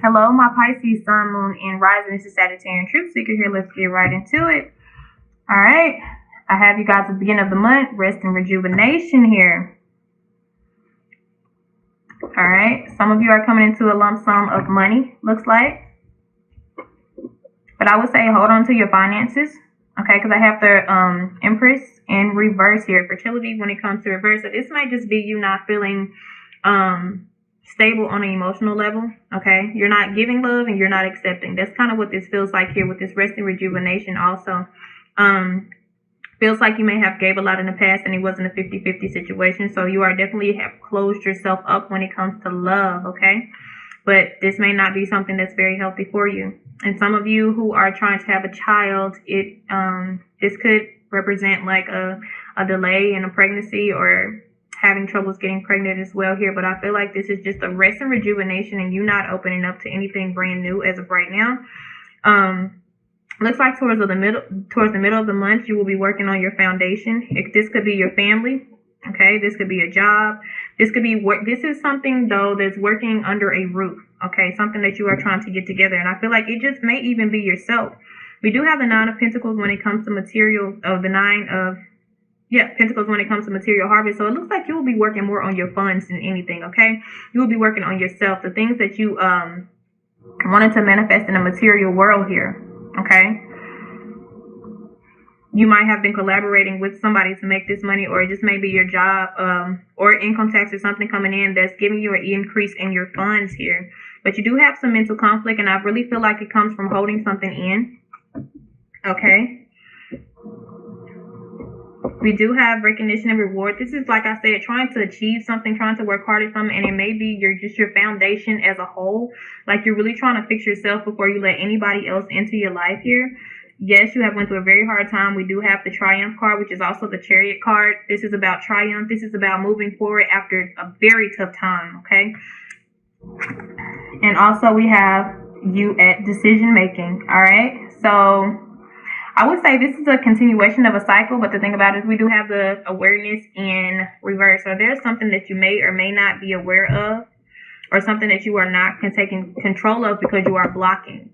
Hello, my Pisces, Sun, Moon, and Rising. This is Sagittarian Truth Seeker here. Let's get right into it. All right. I have you guys at the beginning of the month. Rest and rejuvenation here. All right. Some of you are coming into a lump sum of money, looks like. But I would say hold on to your finances. Okay, because I have the Empress in reverse here. Fertility when it comes to reverse. So this might just be you not feeling stable on an emotional level. Okay, you're not giving love and you're not accepting. That's kind of what this feels like here with this rest and rejuvenation also. Feels like you may have gave a lot in the past and it wasn't a 50-50 situation. So you are definitely have closed yourself up when it comes to love. Okay, but this may not be something that's very healthy for you. And some of you who are trying to have a child, this could represent like a delay in a pregnancy or having troubles getting pregnant as well here. But I feel like this is just a rest and rejuvenation and you not opening up to anything brand new as of right now. Looks like towards the middle of the month, you will be working on your foundation. This could be your family. Okay, this could be a job. This could be work. This is something though that's working under a roof. Okay, something that you are trying to get together. And I feel like it just may even be yourself. We do have the Nine of Pentacles when it comes to material, of the Nine of Pentacles when it comes to material harvest. So it looks like you will be working more on your funds than anything. Okay, you will be working on yourself, the things that you wanted to manifest in the material world here. Okay. You might have been collaborating with somebody to make this money, or it just may be your job or income tax or something coming in that's giving you an increase in your funds here. But you do have some mental conflict, and I really feel like it comes from holding something in. Okay. We do have recognition and reward. This is, like I said, trying to achieve something, trying to work hard at something, and it may be your foundation as a whole. Like you're really trying to fix yourself before you let anybody else into your life here. Yes, you have went through a very hard time. We do have the Triumph card, which is also the Chariot card. This is about triumph. This is about moving forward after a very tough time, okay? And also we have you at decision making, all right? So I would say this is a continuation of a cycle, but the thing about it is we do have the awareness in reverse. So there's something that you may or may not be aware of, or something that you are not taking control of because you are blocking.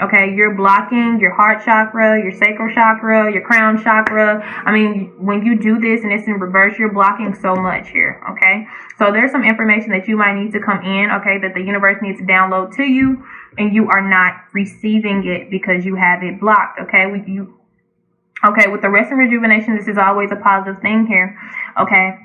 Okay, you're blocking your heart chakra, your sacral chakra, your crown chakra. I mean, when you do this and it's in reverse, you're blocking so much here, okay? So there's some information that you might need to come in, okay, that the universe needs to download to you, and you are not receiving it because you have it blocked, okay? With the rest and rejuvenation, this is always a positive thing here, okay?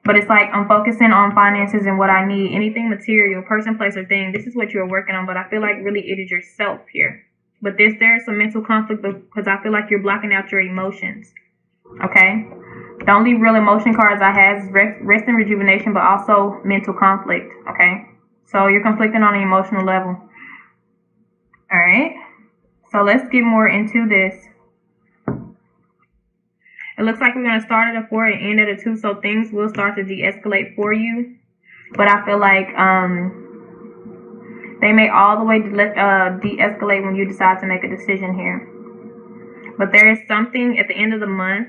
But it's like I'm focusing on finances and what I need. Anything material, person, place, or thing. This is what you're working on. But I feel like really it is yourself here. But there's some mental conflict because I feel like you're blocking out your emotions. Okay? The only real emotion cards I have is rest and rejuvenation, but also mental conflict. Okay? So you're conflicting on an emotional level. Alright? So let's get more into this. It looks like we're going to start at a 4 and end at a 2, so things will start to de-escalate for you. But I feel like they may all the way de-escalate when you decide to make a decision here. But there is something at the end of the month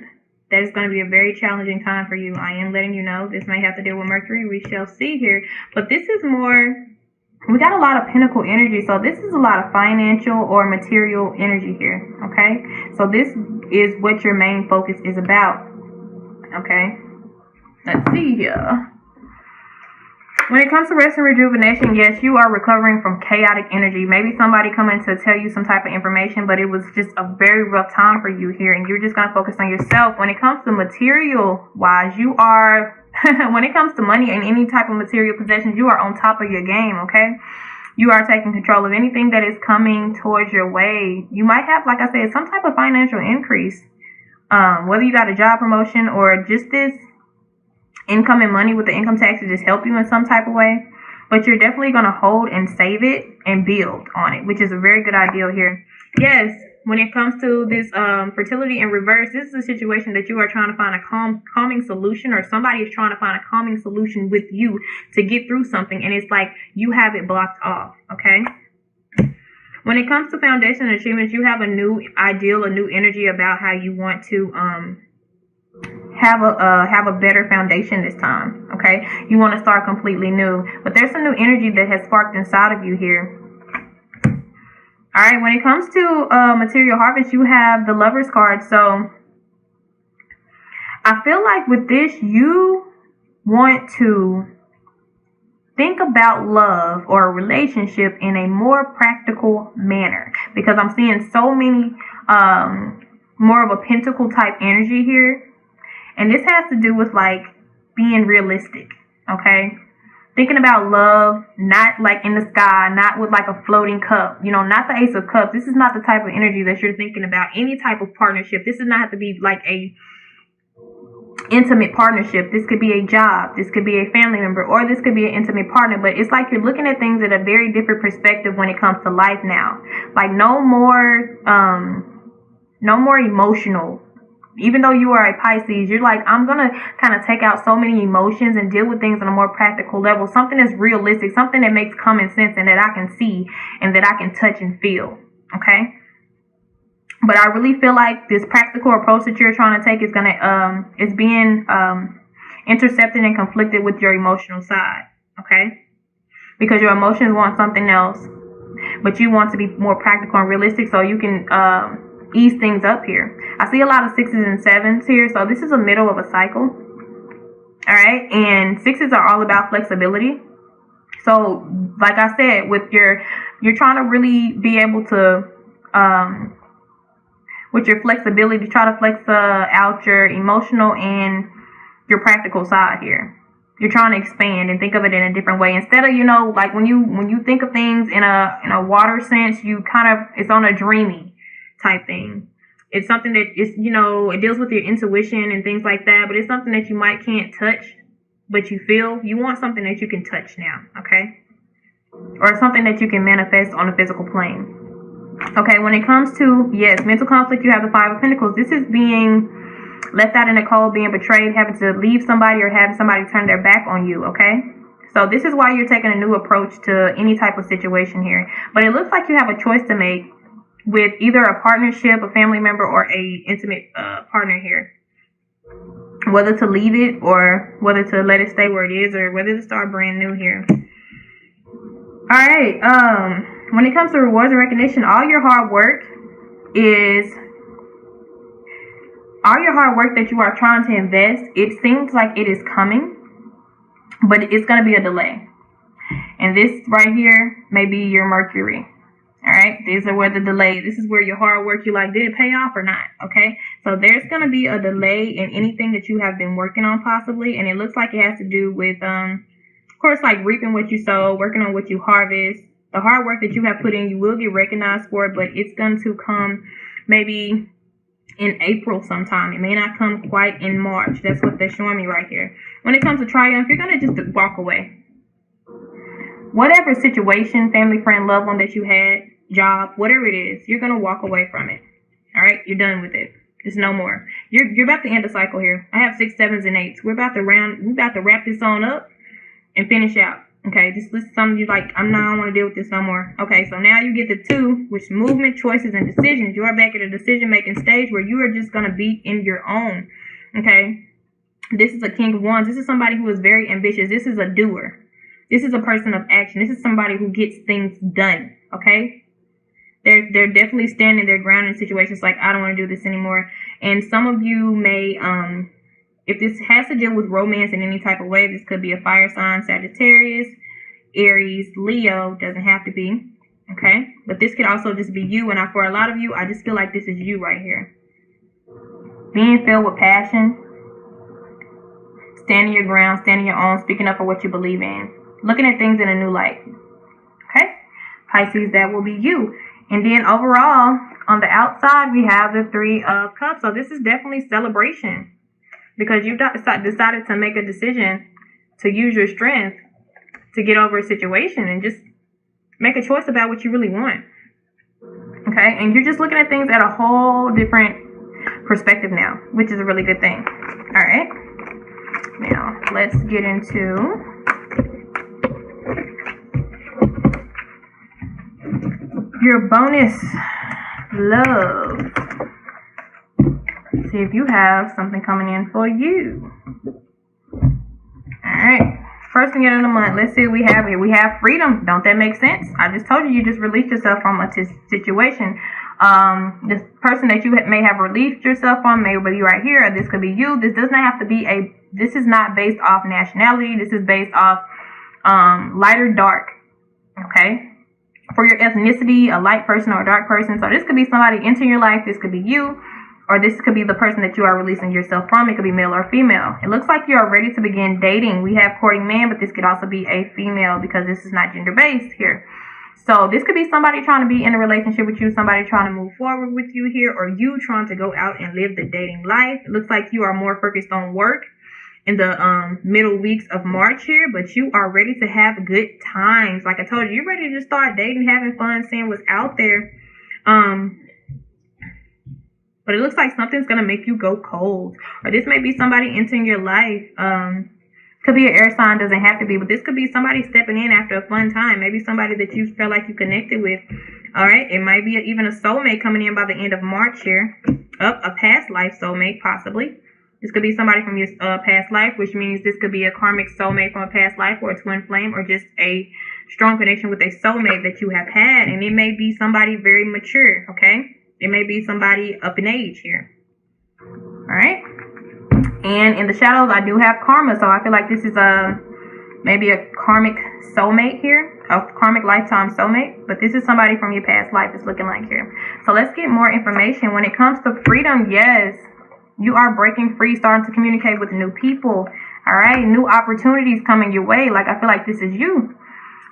that is going to be a very challenging time for you. I am letting you know this may have to deal with Mercury. We shall see here. But this is more... We got a lot of Pentacle energy, so this is a lot of financial or material energy here, okay? So this is what your main focus is about, okay? Let's see here. When it comes to rest and rejuvenation, yes, you are recovering from chaotic energy. Maybe somebody coming to tell you some type of information, but it was just a very rough time for you here, and you're just going to focus on yourself. When it comes to material-wise, you are... when it comes to money and any type of material possessions, you are on top of your game, okay? You are taking control of anything that is coming towards your way. You might have, like I said, some type of financial increase. Whether you got a job promotion or just this incoming money with the income tax to just help you in some type of way. But you're definitely going to hold and save it and build on it, which is a very good idea here. Yes. When it comes to this fertility in reverse, this is a situation that you are trying to find a calming solution, or somebody is trying to find a calming solution with you to get through something, and it's like you have it blocked off, okay? When it comes to foundation and achievements, you have a new ideal, a new energy about how you want to have a better foundation this time. Okay, you want to start completely new, but there's some new energy that has sparked inside of you here. All right, when it comes to material harvest, you have the Lovers card. So I feel like with this, you want to think about love or a relationship in a more practical manner, because I'm seeing so many more of a pentacle type energy here. And this has to do with like being realistic, okay? Thinking about love, not like in the sky, not with like a floating cup, you know, not the Ace of Cups. This is not the type of energy that you're thinking about. Any type of partnership. This does not have to be like a intimate partnership. This could be a job. This could be a family member, or this could be an intimate partner. But it's like you're looking at things at a very different perspective when it comes to life now. Like no more emotional. Even though you are a Pisces, you're like, I'm going to kind of take out so many emotions and deal with things on a more practical level. Something that's realistic, something that makes common sense and that I can see and that I can touch and feel. Okay? But I really feel like this practical approach that you're trying to take is is being intercepted and conflicted with your emotional side. Okay? Because your emotions want something else, but you want to be more practical and realistic so you can ease things up here. I see a lot of 6s and 7s here, so this is the middle of a cycle. All right, and 6s are all about flexibility. So like I said, with you're trying to really be able to with your flexibility, try to flex out your emotional and your practical side here. You're trying to expand and think of it in a different way. Instead of, you know, like when you think of things in a water sense, you kind of, it's on a dreamy type thing. It's something that is, you know, it deals with your intuition and things like that, but it's something that you can't touch, but you feel. You want something that you can touch now, okay? Or something that you can manifest on a physical plane. Okay, when it comes to, yes, mental conflict, you have the 5 of Pentacles. This is being left out in the cold, being betrayed, having to leave somebody or having somebody turn their back on you, okay? So this is why you're taking a new approach to any type of situation here. But it looks like you have a choice to make with either a partnership, a family member, or a intimate partner here. Whether to leave it or whether to let it stay where it is or whether to start brand new here. All right. When it comes to rewards and recognition, all your hard work that you are trying to invest, it seems like it is coming, but it's going to be a delay. And this right here may be your Mercury. All right, these are where the delay, this is where your hard work, you like, did it pay off or not? Okay, so there's going to be a delay in anything that you have been working on possibly, and it looks like it has to do with, of course, like reaping what you sow, working on what you harvest. The hard work that you have put in, you will get recognized for it, but it's going to come maybe in April sometime. It may not come quite in March. That's what they're showing me right here. When it comes to triumph, you're going to just walk away. Whatever situation, family, friend, loved one that you had, job, whatever it is, you're going to walk away from it. All right? You're done with it. There's no more. You're about to end the cycle here. I have 6, 7s, and 8s. We're about to wrap this on up and finish out. Okay, this is something you like, I don't want to deal with this no more. Okay, so now you get the 2, which movement, choices, and decisions. You are back at a decision-making stage where you are just going to be in your own. Okay, this is a King of Wands. This is somebody who is very ambitious. This is a doer. This is a person of action. This is somebody who gets things done. Okay, they're definitely standing their ground in situations like, I don't want to do this anymore. And some of you may, if this has to deal with romance in any type of way, this could be a fire sign, Sagittarius, Aries, Leo, doesn't have to be, okay? But this could also just be you, and for a lot of you, I just feel like this is you right here. Being filled with passion, standing your ground, standing your own, speaking up for what you believe in, looking at things in a new light, okay? Pisces, that will be you. And then overall, on the outside, we have the 3 of Cups. So this is definitely celebration, because you decided to make a decision to use your strength to get over a situation and just make a choice about what you really want. Okay? And you're just looking at things at a whole different perspective now, which is a really good thing. All right? Now, let's get into your bonus love. Let's see if you have something coming in for you. Alright. First thing in the month. Let's see what we have here. We have freedom. Don't that make sense? I just told you, you just released yourself from a situation. This person that you may have released yourself from may be right here, or this could be you. This does not have to be this is not based off nationality. This is based off light or dark. Okay? For your ethnicity, a light person or a dark person. So this could be somebody entering your life. This could be you. Or this could be the person that you are releasing yourself from. It could be male or female. It looks like you are ready to begin dating. We have courting man, but this could also be a female because this is not gender-based here. So this could be somebody trying to be in a relationship with you, somebody trying to move forward with you here, or you trying to go out and live the dating life. It looks like you are more focused on work in the middle weeks of March here, but you are ready to have good times. Like I told you, you're ready to start dating, having fun, seeing what's out there. But it looks like something's going to make you go cold. Or this may be somebody entering your life. Could be an air sign, doesn't have to be. But this could be somebody stepping in after a fun time. Maybe somebody that you feel like you connected with. Alright, it might be even a soulmate coming in by the end of March here. A past life soulmate, possibly. This could be somebody from your past life, which means this could be a karmic soulmate from a past life, or a twin flame, or just a strong connection with a soulmate that you have had. And it may be somebody very mature, okay? It may be somebody up in age here. Alright? And in the shadows, I do have karma. So I feel like this is maybe a karmic soulmate here. A karmic lifetime soulmate. But this is somebody from your past life, it's looking like here. So let's get more information. When it comes to freedom, yes. You are breaking free, starting to communicate with new people. Alright? New opportunities coming your way. Like, I feel like this is you.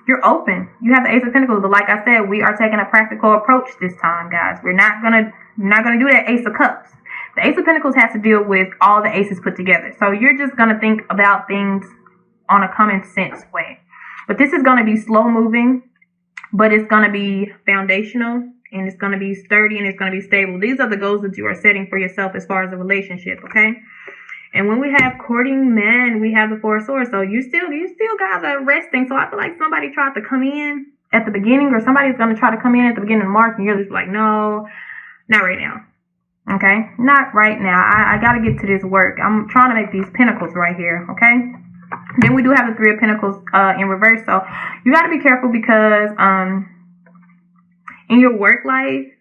You're open. You have the Ace of Pentacles, but like I said, we are taking a practical approach this time, guys. We're not gonna do that Ace of Cups. The Ace of Pentacles has to deal with all the aces put together. So you're just gonna think about things on a common sense way. But this is gonna be slow moving, but it's gonna be foundational, and it's gonna be sturdy, and it's gonna be stable. These are the goals that you are setting for yourself as far as a relationship, okay? And when we have courting men, we have the Four of Swords. So you still guys are resting. So I feel like somebody tried to come in at the beginning, or somebody's going to try to come in at the beginning of March, and you're just like, no, not right now. Okay? Not right now. I got to get to this work. I'm trying to make these pentacles right here. Okay? Then we do have the Three of Pentacles in reverse. So you got to be careful because in your work life,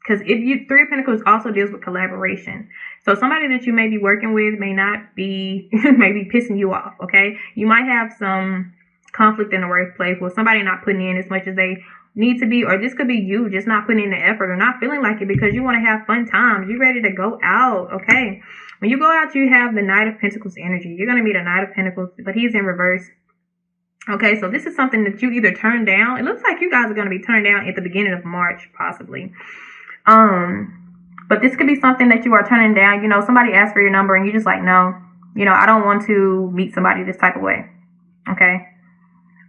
because Three of Pentacles also deals with collaboration. So somebody that you may be working with may not be, maybe pissing you off, okay? You might have some conflict in the workplace with somebody not putting in as much as they need to be, or this could be you just not putting in the effort or not feeling like it because you want to have fun times. You're ready to go out, okay? When you go out, you have the Knight of Pentacles energy. You're going to meet a Knight of Pentacles, but he's in reverse. Okay, so this is something that you either turn down. It looks like you guys are going to be turned down at the beginning of March, possibly. But this could be something that you are turning down. You know, somebody asks for your number and you're just like, no, you know, I don't want to meet somebody this type of way. Okay.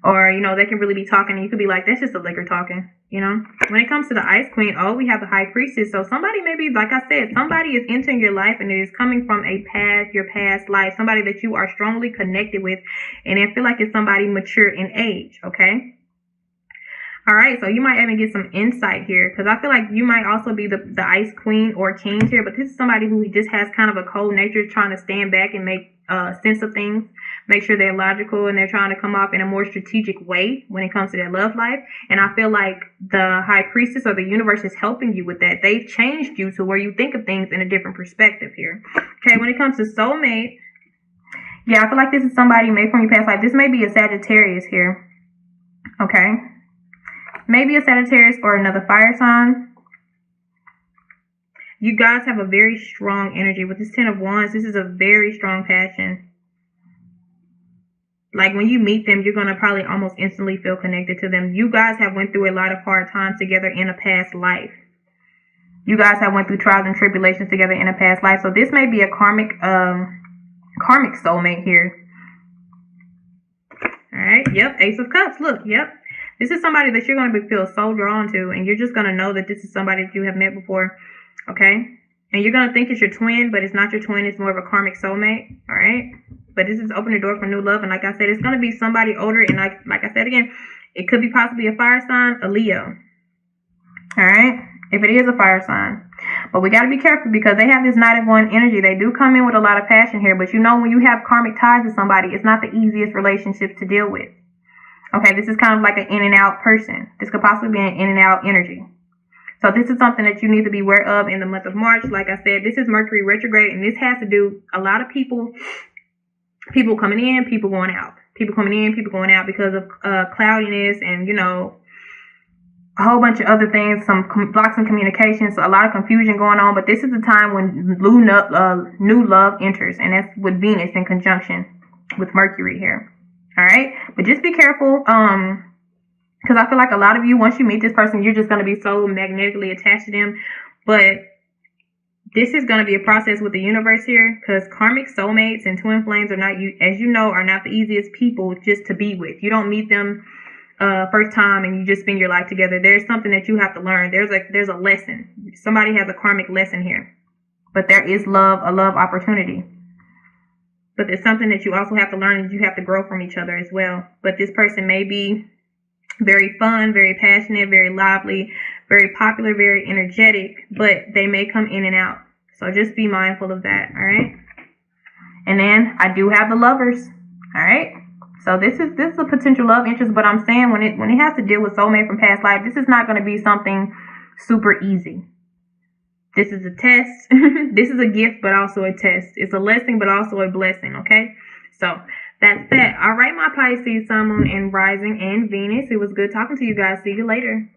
Or, you know, they can really be talking and you could be like, that's just a liquor talking, you know. When it comes to the Ice Queen, we have the High Priestess. So somebody maybe, like I said, somebody is entering your life and it is coming from your past life. Somebody that you are strongly connected with. And I feel like it's somebody mature in age, okay. All right, so you might even get some insight here because I feel like you might also be the Ice Queen or King here, but this is somebody who just has kind of a cold nature, trying to stand back and make sense of things, make sure they're logical, and they're trying to come off in a more strategic way when it comes to their love life. And I feel like the High Priestess or the universe is helping you with that. They've changed you to where you think of things in a different perspective here. Okay, when it comes to soulmate, yeah, I feel like this is somebody made from your past life. This may be a Sagittarius here. Okay. Maybe a Sagittarius or another fire sign. You guys have a very strong energy. With this Ten of Wands, this is a very strong passion. Like when you meet them, you're going to probably almost instantly feel connected to them. You guys have went through a lot of hard times together in a past life. You guys have went through trials and tribulations together in a past life. So this may be a karmic soulmate here. Alright, yep, Ace of Cups. Look, yep. This is somebody that you're going to feel so drawn to, and you're just going to know that this is somebody that you have met before, okay? And you're going to think it's your twin, but it's not your twin. It's more of a karmic soulmate, all right? But this is opening the door for new love, and like I said, it's going to be somebody older, and like I said again, it could be possibly a fire sign, a Leo, all right? If it is a fire sign. But we got to be careful because they have this Knight of Wands energy. They do come in with a lot of passion here. But you know, when you have karmic ties to somebody, it's not the easiest relationship to deal with. Okay, this is kind of like an in and out person. This could possibly be an in and out energy. So this is something that you need to be aware of in the month of March. Like I said, this is Mercury retrograde, and this has to do a lot of people coming in, people going out. People coming in, people going out because of cloudiness and, you know, a whole bunch of other things, some blocks in communication, so a lot of confusion going on. But this is the time when new love enters, and that's with Venus in conjunction with Mercury here. All right, but just be careful, because I feel like a lot of you, once you meet this person, you're just going to be so magnetically attached to them. But this is going to be a process with the universe here, because karmic soulmates and twin flames are not, as you know, are not the easiest people just to be with. You don't meet them first time and you just spend your life together. There's something that you have to learn. There's a lesson. Somebody has a karmic lesson here. But there is love, a love opportunity. But there's something that you also have to learn, and you have to grow from each other as well. But this person may be very fun, very passionate, very lively, very popular, very energetic, but they may come in and out. So just be mindful of that, all right? And then I do have the Lovers, all right? So this is a potential love interest, but I'm saying when it has to deal with soulmate from past life, this is not going to be something super easy. This is a test. This is a gift, but also a test. It's a lesson, but also a blessing, okay? So that's that. All right, my Pisces, Sun, Moon, and Rising, and Venus. It was good talking to you guys. See you later.